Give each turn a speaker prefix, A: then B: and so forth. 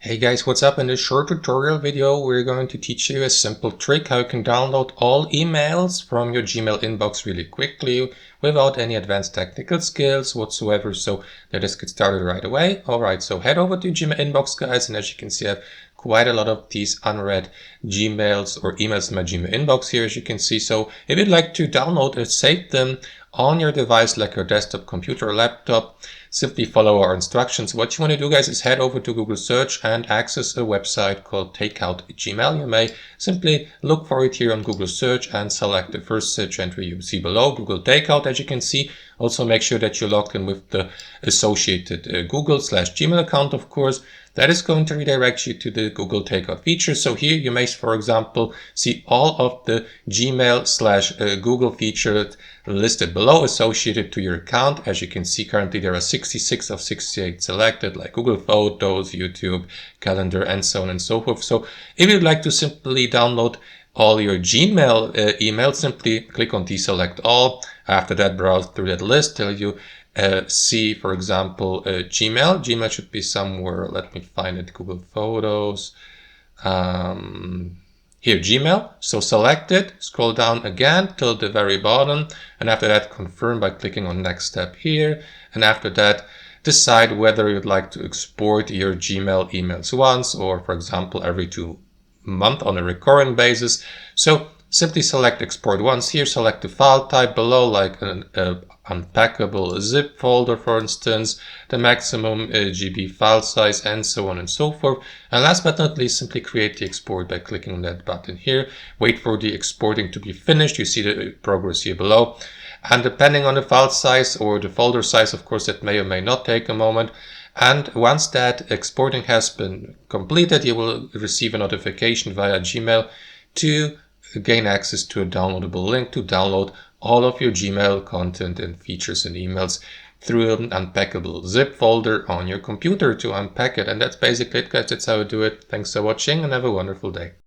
A: Hey guys, what's up? In this short tutorial video, we're going to teach you a simple trick how you can download all emails from your Gmail inbox really quickly without any advanced technical skills whatsoever. So let us get started right away. Alright, so head over to Gmail inbox, guys, and as you can see, I have quite a lot of these unread Gmails or emails in my Gmail inbox here, as you can see. So if you'd like to download or save them on your device like your desktop, computer, or laptop, simply follow our instructions. What you want to do, guys, is head over to Google search and access a website called Takeout Gmail. You may simply look for it here on Google search and select the first search entry you see below, Google Takeout, as you can see. Also make sure that you're logged in with the associated Google/Gmail account, of course. That is going to redirect you to the Google Takeout feature. So here you may, for example, see all of the Gmail/Google features listed below associated to your account. As you can see, currently there are 66 of 68 selected, like Google Photos, YouTube, Calendar, and so on and so forth. So if you'd like to simply download all your Gmail emails, simply click on deselect all. After that, browse through that list till you see, for example, Gmail. Gmail should be somewhere. Let me find it. Google Photos. Here, Gmail. So select it, scroll down again till the very bottom, and after that, confirm by clicking on next step here. And after that, decide whether you'd like to export your Gmail emails once or, for example, every 2 months on a recurring basis. So simply select export once here, select the file type below, like an unpackable zip folder, for instance, the maximum GB file size, and so on and so forth. And last but not least, simply create the export by clicking on that button here. Wait for the exporting to be finished. You see the progress here below. And depending on the file size or the folder size, of course, that may or may not take a moment. And once that exporting has been completed, you will receive a notification via Gmail to gain access to a downloadable link to download all of your Gmail content and features and emails through an unpackable zip folder on your computer to unpack it. And that's basically it, guys. That's how I do it. Thanks for watching and have a wonderful day.